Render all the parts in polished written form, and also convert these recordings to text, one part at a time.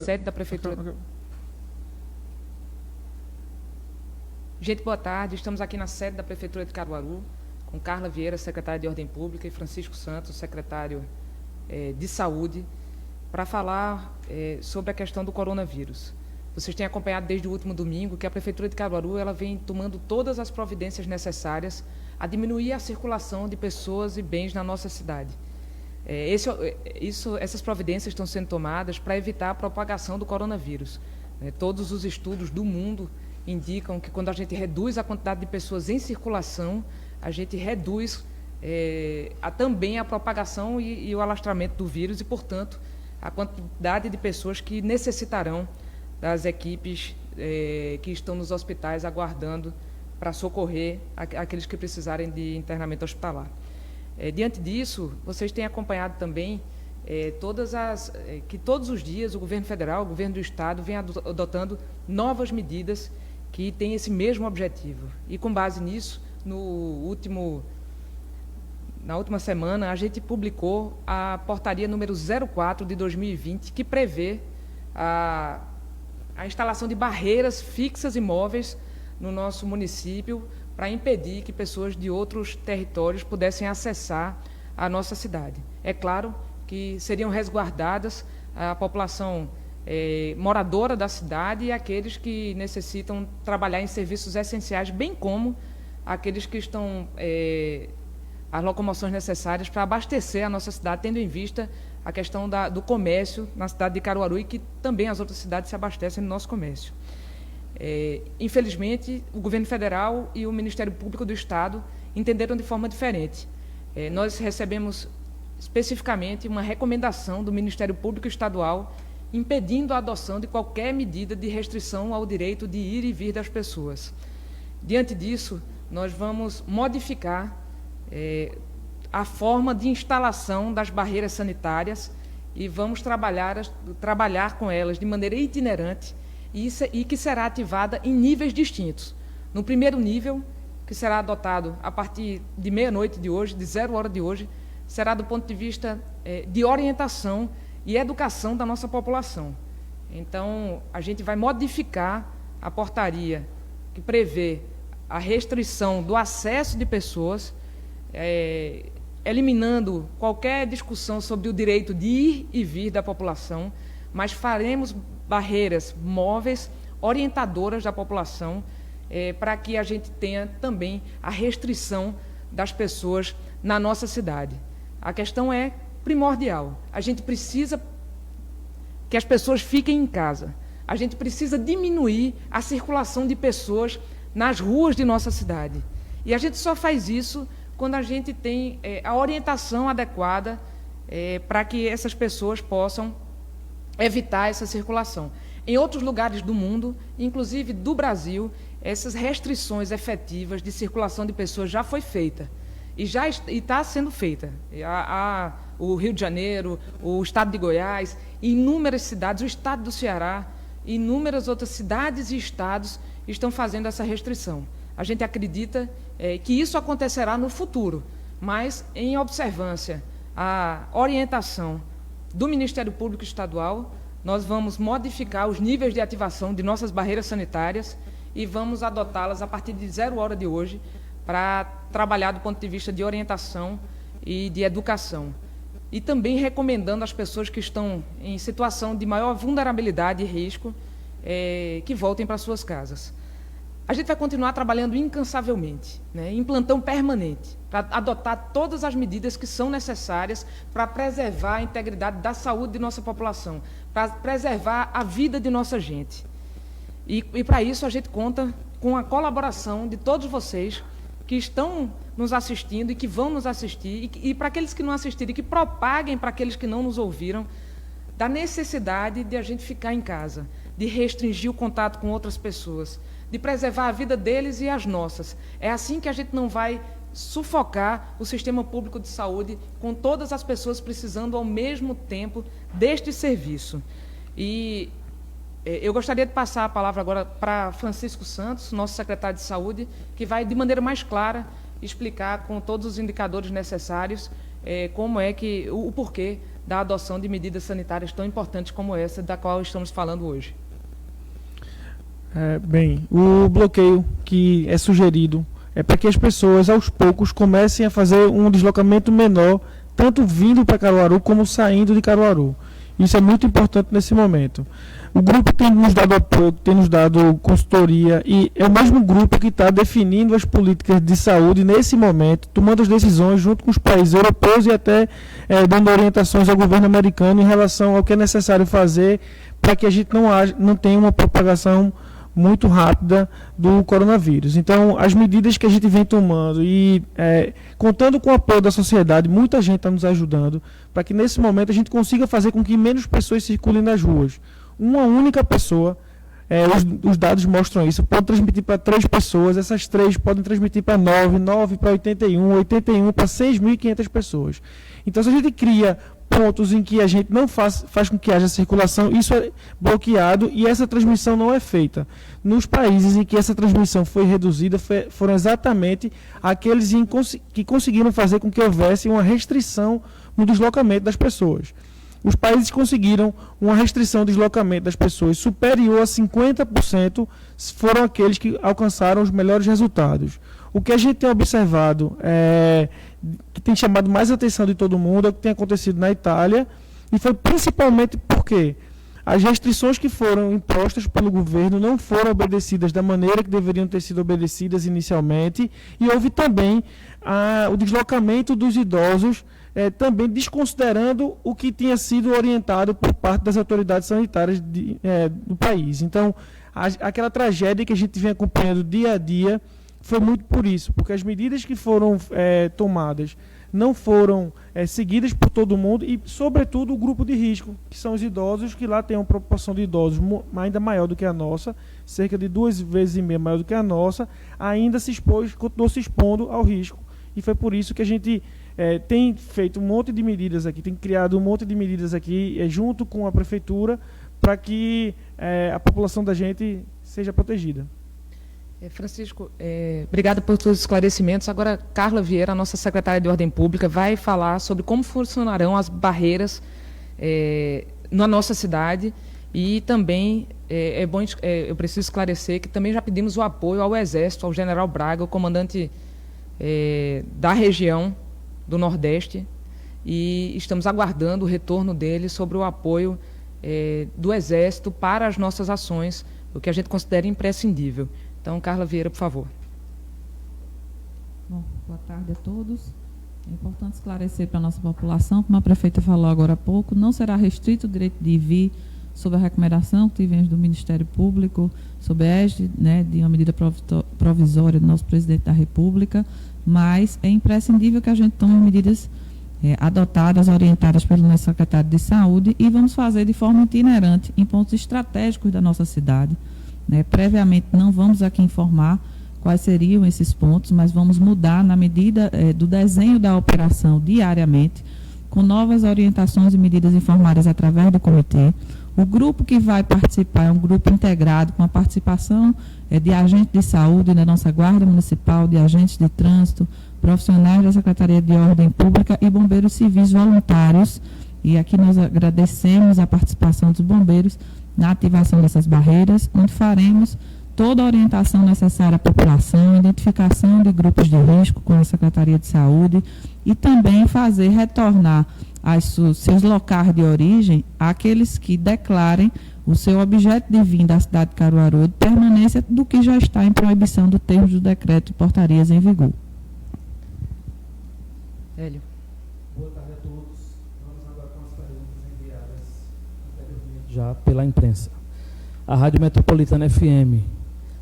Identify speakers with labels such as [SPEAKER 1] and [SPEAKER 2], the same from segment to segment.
[SPEAKER 1] Sede da Prefeitura. Gente, boa tarde. Estamos aqui na sede da Prefeitura de Caruaru, com Carla Vieira, secretária de Ordem Pública, e Francisco Santos, secretário de Saúde, para falar sobre a questão do coronavírus. Vocês têm acompanhado desde o último domingo que a Prefeitura de Caruaru ela vem tomando todas as providências necessárias a diminuir a circulação de pessoas e bens na nossa cidade. Essas providências estão sendo tomadas para evitar a propagação do coronavírus. Todos os estudos do mundo indicam que quando a gente reduz a quantidade de pessoas em circulação, a gente reduz também a propagação e o alastramento do vírus e, portanto, a quantidade de pessoas que necessitarão das equipes que estão nos hospitais aguardando para socorrer aqueles que precisarem de internamento hospitalar. Diante disso, vocês têm acompanhado também que todos os dias o governo federal, o governo do estado, vem adotando novas medidas que têm esse mesmo objetivo. E, com base nisso, na última semana, a gente publicou a portaria número 04 de 2020, que prevê a instalação de barreiras fixas e móveis no nosso município para impedir que pessoas de outros territórios pudessem acessar a nossa cidade. É claro que seriam resguardadas a população moradora da cidade e aqueles que necessitam trabalhar em serviços essenciais, bem como aqueles que estão as locomoções necessárias para abastecer a nossa cidade, tendo em vista a questão do comércio na cidade de Caruaru e que também as outras cidades se abastecem no nosso comércio. Infelizmente, o governo federal e o Ministério Público do Estado entenderam de forma diferente. Nós recebemos especificamente uma recomendação do Ministério Público Estadual impedindo a adoção de qualquer medida de restrição ao direito de ir e vir das pessoas. Diante disso, nós vamos modificar a forma de instalação das barreiras sanitárias e vamos trabalhar com elas de maneira itinerante e que será ativada em níveis distintos. No primeiro nível, que será adotado a partir de meia-noite de hoje, de 0 hora de hoje, será do ponto de vista de orientação e educação da nossa população. Então, a gente vai modificar a portaria que prevê a restrição do acesso de pessoas, eliminando qualquer discussão sobre o direito de ir e vir da população, mas faremos barreiras móveis, orientadoras da população, para que a gente tenha também a restrição das pessoas na nossa cidade. A questão é primordial. A gente precisa que as pessoas fiquem em casa. A gente precisa diminuir a circulação de pessoas nas ruas de nossa cidade. E a gente só faz isso quando a gente tem a orientação adequada para que essas pessoas possam evitar essa circulação. Em outros lugares do mundo, inclusive do Brasil, essas restrições efetivas de circulação de pessoas já foi feita e está sendo feita. O Rio de Janeiro, o estado de Goiás, inúmeras cidades, o estado do Ceará, inúmeras outras cidades e estados estão fazendo essa restrição. A gente acredita que isso acontecerá no futuro, mas em observância à orientação do Ministério Público Estadual, nós vamos modificar os níveis de ativação de nossas barreiras sanitárias e vamos adotá-las a partir de 0 hora de hoje para trabalhar do ponto de vista de orientação e de educação. E também recomendando às pessoas que estão em situação de maior vulnerabilidade e risco que voltem para suas casas. A gente vai continuar trabalhando incansavelmente, em plantão permanente, para adotar todas as medidas que são necessárias para preservar a integridade da saúde de nossa população, para preservar a vida de nossa gente. E para isso a gente conta com a colaboração de todos vocês que estão nos assistindo e que vão nos assistir, e para aqueles que não assistiram, que propaguem para aqueles que não nos ouviram, da necessidade de a gente ficar em casa, de restringir o contato com outras pessoas, de preservar a vida deles e as nossas. É assim que a gente não vai sufocar o sistema público de saúde com todas as pessoas precisando ao mesmo tempo deste serviço. E eu gostaria de passar a palavra agora para Francisco Santos, nosso secretário de Saúde, que vai, de maneira mais clara, explicar com todos os indicadores necessários como é que o porquê da adoção de medidas sanitárias tão importantes como essa da qual estamos falando hoje.
[SPEAKER 2] Bem, o bloqueio que é sugerido é para que as pessoas, aos poucos, comecem a fazer um deslocamento menor, tanto vindo para Caruaru como saindo de Caruaru. Isso é muito importante nesse momento. O grupo tem nos dado apoio, tem nos dado consultoria, e é o mesmo grupo que está definindo as políticas de saúde nesse momento, tomando as decisões junto com os países europeus e até dando orientações ao governo americano em relação ao que é necessário fazer para que a gente não tenha uma propagação muito rápida do coronavírus. Então, as medidas que a gente vem tomando e contando com o apoio da sociedade, muita gente está nos ajudando para que nesse momento a gente consiga fazer com que menos pessoas circulem nas ruas. Uma única pessoa, os dados mostram isso, pode transmitir para 3 pessoas, essas 3 podem transmitir para 9 para 81 para 6.500 pessoas. Então, se a gente cria pontos em que a gente não faz com que haja circulação, isso é bloqueado e essa transmissão não é feita. Nos países em que essa transmissão foi reduzida, foram exatamente aqueles que conseguiram fazer com que houvesse uma restrição no deslocamento das pessoas. Os países que conseguiram uma restrição de deslocamento das pessoas superior a 50% foram aqueles que alcançaram os melhores resultados. O que a gente tem observado, que tem chamado mais a atenção de todo mundo, é o que tem acontecido na Itália, e foi principalmente porque as restrições que foram impostas pelo governo não foram obedecidas da maneira que deveriam ter sido obedecidas inicialmente, e houve também o deslocamento dos idosos, também desconsiderando o que tinha sido orientado por parte das autoridades sanitárias do país. Então, aquela tragédia que a gente vem acompanhando dia a dia foi muito por isso, porque as medidas que foram tomadas não foram seguidas por todo mundo e, sobretudo, o grupo de risco, que são os idosos, que lá tem uma proporção de idosos ainda maior do que a nossa, cerca de 2,5 vezes maior do que a nossa, ainda continuou se expondo ao risco. E foi por isso que a gente tem feito um monte de medidas aqui, tem criado um monte de medidas aqui, junto com a prefeitura, para que a população da gente seja protegida.
[SPEAKER 1] Francisco, obrigada por todos os esclarecimentos. Agora, Carla Vieira, a nossa secretária de Ordem Pública, vai falar sobre como funcionarão as barreiras na nossa cidade e também eu preciso esclarecer que também já pedimos o apoio ao Exército, ao General Braga, o comandante da região do Nordeste, e estamos aguardando o retorno dele sobre o apoio do Exército para as nossas ações, o que a gente considera imprescindível. Então, Carla Vieira, por favor.
[SPEAKER 3] Bom, boa tarde a todos. É importante esclarecer para a nossa população, como a prefeita falou agora há pouco, não será restrito o direito de ir e vir sob a recomendação que tivemos do Ministério Público, sob a égide, de uma medida provisória do nosso presidente da República, mas é imprescindível que a gente tome medidas adotadas, orientadas pelo nosso secretário de Saúde, e vamos fazer de forma itinerante em pontos estratégicos da nossa cidade. Previamente, não vamos aqui informar quais seriam esses pontos, mas vamos mudar na medida do desenho da operação diariamente, com novas orientações e medidas informadas através do comitê. O grupo que vai participar é um grupo integrado com a participação de agentes de saúde da nossa Guarda Municipal, de agentes de trânsito, profissionais da Secretaria de Ordem Pública e bombeiros civis voluntários. E aqui nós agradecemos a participação dos bombeiros na ativação dessas barreiras, onde faremos toda a orientação necessária à população, identificação de grupos de risco com a Secretaria de Saúde e também fazer retornar aos seus locais de origem aqueles que declarem o seu objeto de vinda à cidade de Caruaru de permanência do que já está em proibição do termo do decreto de portarias em vigor.
[SPEAKER 1] Hélio.
[SPEAKER 4] Boa tarde a todos. Vamos agora com as perguntas enviadas anteriormente já pela imprensa. A Rádio Metropolitana FM,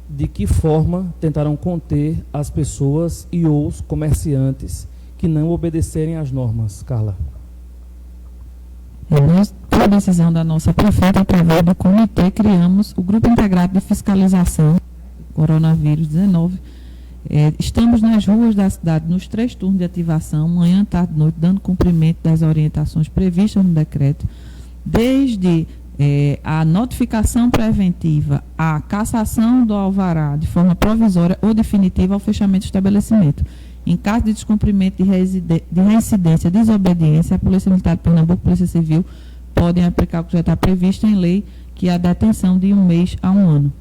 [SPEAKER 4] de que forma tentarão conter as pessoas e os comerciantes que não obedecerem às normas? Carla.
[SPEAKER 3] Por decisão da nossa prefeita, através do comitê, criamos o Grupo Integrado de Fiscalização Coronavírus 19. Estamos nas ruas da cidade, nos 3 turnos de ativação, manhã, tarde e noite, dando cumprimento das orientações previstas no decreto, desde a notificação preventiva, a cassação do alvará de forma provisória ou definitiva ao fechamento do estabelecimento. Em caso de descumprimento de reincidência, desobediência, a Polícia Militar de Pernambuco e a Polícia Civil podem aplicar o que já está previsto em lei, que é a detenção de 1 mês a 1 ano.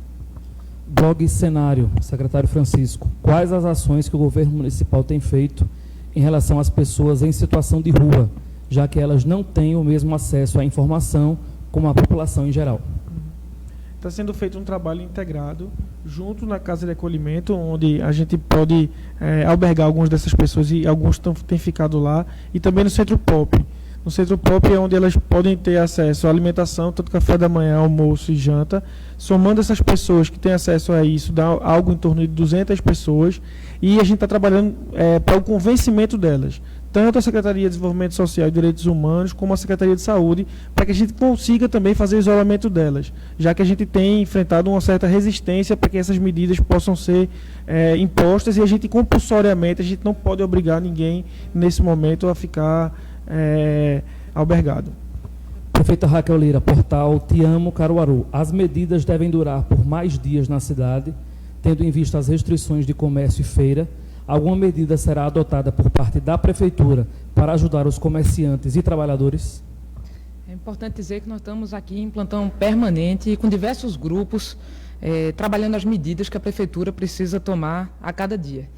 [SPEAKER 4] Blog Cenário, secretário Francisco, quais as ações que o governo municipal tem feito em relação às pessoas em situação de rua, já que elas não têm o mesmo acesso à informação como a população em geral?
[SPEAKER 2] Está sendo feito um trabalho integrado junto na casa de acolhimento, onde a gente pode albergar algumas dessas pessoas e alguns têm ficado lá, e também no Centro Pop. No Centro Pop é onde elas podem ter acesso à alimentação, tanto café da manhã, almoço e janta. Somando essas pessoas que têm acesso a isso, dá algo em torno de 200 pessoas, e a gente está trabalhando para o convencimento delas, tanto a Secretaria de Desenvolvimento Social e Direitos Humanos, como a Secretaria de Saúde, para que a gente consiga também fazer o isolamento delas, já que a gente tem enfrentado uma certa resistência para que essas medidas possam ser impostas, e a gente compulsoriamente, a gente não pode obrigar ninguém nesse momento a ficar albergado.
[SPEAKER 4] Prefeita Raquel Lira, portal Te Amo Caruaru. As medidas devem durar por mais dias na cidade, tendo em vista as restrições de comércio e feira. Alguma medida será adotada por parte da Prefeitura para ajudar os comerciantes e trabalhadores?
[SPEAKER 1] É importante dizer que nós estamos aqui em plantão permanente e com diversos grupos trabalhando as medidas que a Prefeitura precisa tomar a cada dia.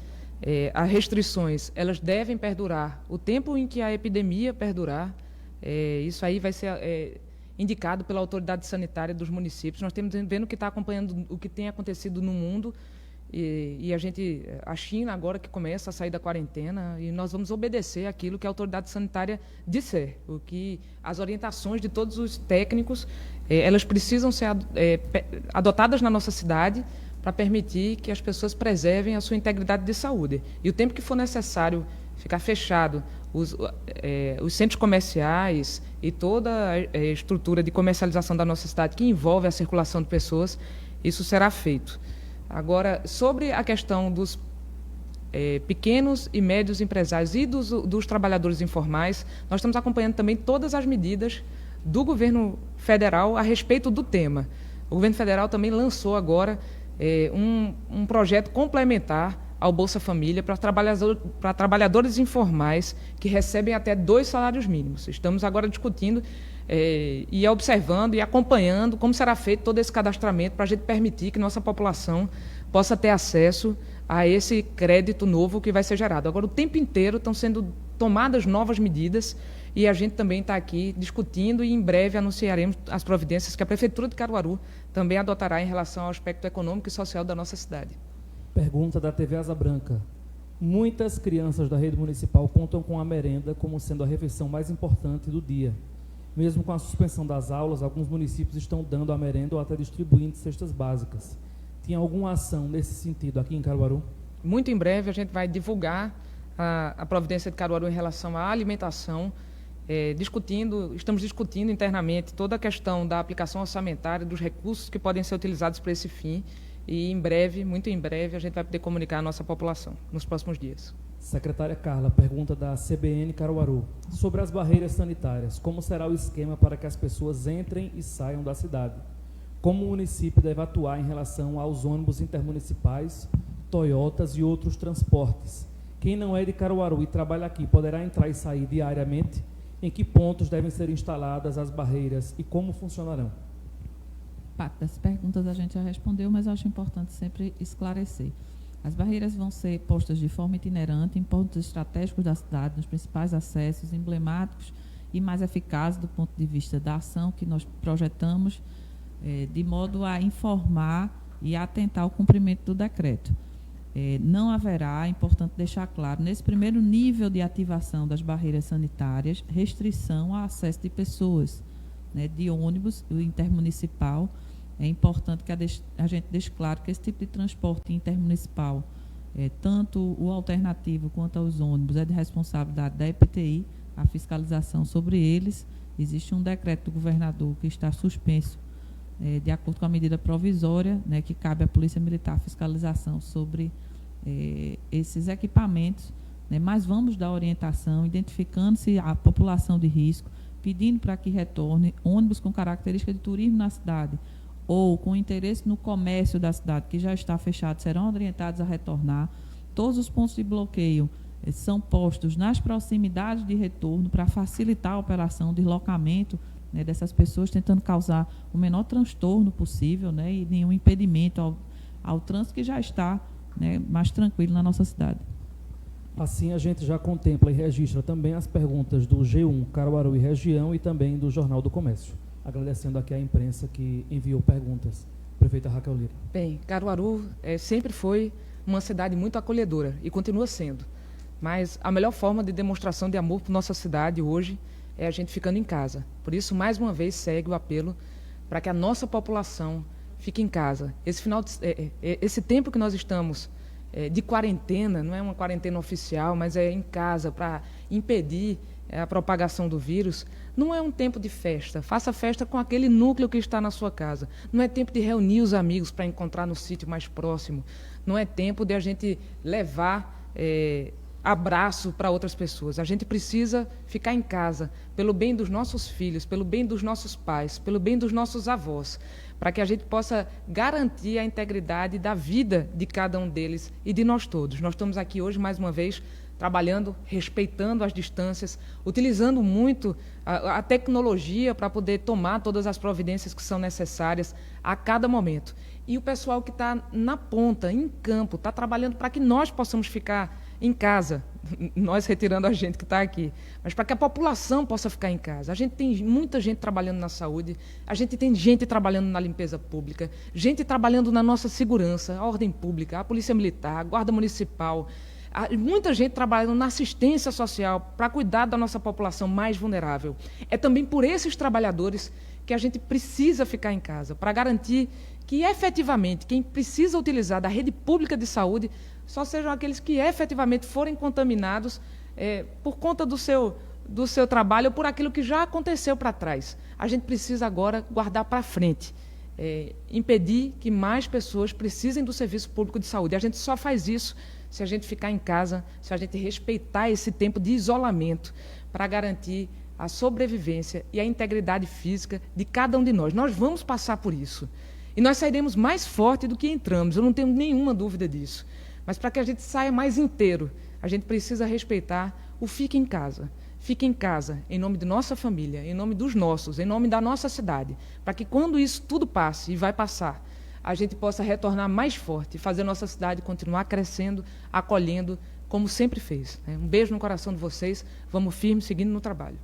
[SPEAKER 1] As restrições, elas devem perdurar o tempo em que a epidemia perdurar. Isso aí vai ser indicado pela autoridade sanitária dos municípios. Nós temos vendo que está acompanhando o que tem acontecido no mundo, e a China agora que começa a sair da quarentena, e nós vamos obedecer aquilo que a autoridade sanitária disser, o que as orientações de todos os técnicos, elas precisam ser adotadas na nossa cidade para permitir que as pessoas preservem a sua integridade de saúde. E o tempo que for necessário ficar fechado os centros comerciais e toda a estrutura de comercialização da nossa cidade que envolve a circulação de pessoas, isso será feito. Agora, sobre a questão dos pequenos e médios empresários e dos trabalhadores informais, nós estamos acompanhando também todas as medidas do governo federal a respeito do tema. O governo federal também lançou agora um projeto complementar ao Bolsa Família para trabalhadores informais que recebem até 2 salários mínimos. Estamos agora discutindo e observando e acompanhando como será feito todo esse cadastramento para a gente permitir que nossa população possa ter acesso a esse crédito novo que vai ser gerado. Agora, o tempo inteiro estão sendo tomadas novas medidas e a gente também está aqui discutindo, e em breve anunciaremos as providências que a Prefeitura de Caruaru também adotará em relação ao aspecto econômico e social da nossa cidade.
[SPEAKER 4] Pergunta da TV Asa Branca. Muitas crianças da rede municipal contam com a merenda como sendo a refeição mais importante do dia. Mesmo com a suspensão das aulas, alguns municípios estão dando a merenda ou até distribuindo cestas básicas. Tinha alguma ação nesse sentido aqui em Caruaru?
[SPEAKER 1] Muito em breve a gente vai divulgar a providência de Caruaru em relação à alimentação, estamos discutindo internamente toda a questão da aplicação orçamentária, dos recursos que podem ser utilizados para esse fim, e em breve, muito em breve, a gente vai poder comunicar à nossa população nos próximos dias.
[SPEAKER 4] Secretária Carla, pergunta da CBN Caruaru. Sobre as barreiras sanitárias, como será o esquema para que as pessoas entrem e saiam da cidade? Como o município deve atuar em relação aos ônibus intermunicipais, Toyotas e outros transportes? Quem não é de Caruaru e trabalha aqui poderá entrar e sair diariamente? Em que pontos devem ser instaladas as barreiras e como funcionarão?
[SPEAKER 3] Parte das perguntas a gente já respondeu, mas eu acho importante sempre esclarecer. As barreiras vão ser postas de forma itinerante em pontos estratégicos da cidade, nos principais acessos emblemáticos e mais eficazes do ponto de vista da ação que nós projetamos, de modo a informar e atentar ao cumprimento do decreto. Não haverá, é importante deixar claro, nesse primeiro nível de ativação das barreiras sanitárias, restrição ao acesso de pessoas, de ônibus, o intermunicipal. É importante que a gente deixe claro que esse tipo de transporte intermunicipal, tanto o alternativo quanto aos ônibus, é de responsabilidade da EPTI, a fiscalização sobre eles. Existe um decreto do governador que está suspenso, de acordo com a medida provisória, que cabe à Polícia Militar a fiscalização sobre esses equipamentos, mas vamos dar orientação, identificando-se a população de risco, pedindo para que retorne ônibus com característica de turismo na cidade, ou com interesse no comércio da cidade, que já está fechado, serão orientados a retornar. Todos os pontos de bloqueio são postos nas proximidades de retorno para facilitar a operação, o deslocamento, né, dessas pessoas, tentando causar o menor transtorno possível, né, e nenhum impedimento ao trânsito que já está, né, mais tranquilo na nossa cidade.
[SPEAKER 4] Assim, a gente já contempla e registra também as perguntas do G1 Caruaru e Região e também do Jornal do Comércio. Agradecendo aqui à imprensa que enviou perguntas. Prefeita Raquel Lira.
[SPEAKER 1] Bem, Caruaru sempre foi uma cidade muito acolhedora e continua sendo. Mas a melhor forma de demonstração de amor por nossa cidade hoje é a gente ficando em casa. Por isso, mais uma vez, segue o apelo para que a nossa população fique em casa. Esse tempo que nós estamos de quarentena, não é uma quarentena oficial, mas é em casa para impedir a propagação do vírus, não é um tempo de festa. Faça festa com aquele núcleo que está na sua casa. Não é tempo de reunir os amigos para encontrar no sítio mais próximo. Não é tempo de a gente levar abraço para outras pessoas. A gente precisa ficar em casa pelo bem dos nossos filhos, pelo bem dos nossos pais, pelo bem dos nossos avós, para que a gente possa garantir a integridade da vida de cada um deles e de nós todos. Nós estamos aqui hoje, mais uma vez, trabalhando, respeitando as distâncias, utilizando muito a tecnologia para poder tomar todas as providências que são necessárias a cada momento. E o pessoal que está na ponta, em campo, está trabalhando para que nós possamos ficar em casa, nós retirando a gente que está aqui, mas para que a população possa ficar em casa. A gente tem muita gente trabalhando na saúde, a gente tem gente trabalhando na limpeza pública, gente trabalhando na nossa segurança, a ordem pública, a polícia militar, a guarda municipal, muita gente trabalhando na assistência social para cuidar da nossa população mais vulnerável. É também por esses trabalhadores que a gente precisa ficar em casa, para garantir que efetivamente quem precisa utilizar da rede pública de saúde só sejam aqueles que efetivamente forem contaminados por conta do seu trabalho ou por aquilo que já aconteceu para trás. A gente precisa agora guardar para frente, impedir que mais pessoas precisem do serviço público de saúde. A gente só faz isso se a gente ficar em casa, se a gente respeitar esse tempo de isolamento para garantir a sobrevivência e a integridade física de cada um de nós. Nós vamos passar por isso. E nós sairemos mais forte do que entramos, eu não tenho nenhuma dúvida disso. Mas para que a gente saia mais inteiro, a gente precisa respeitar o fique em casa. Fique em casa, em nome de nossa família, em nome dos nossos, em nome da nossa cidade, para que quando isso tudo passe, e vai passar, a gente possa retornar mais forte e fazer nossa cidade continuar crescendo, acolhendo, como sempre fez. Um beijo no coração de vocês, vamos firme, seguindo no trabalho.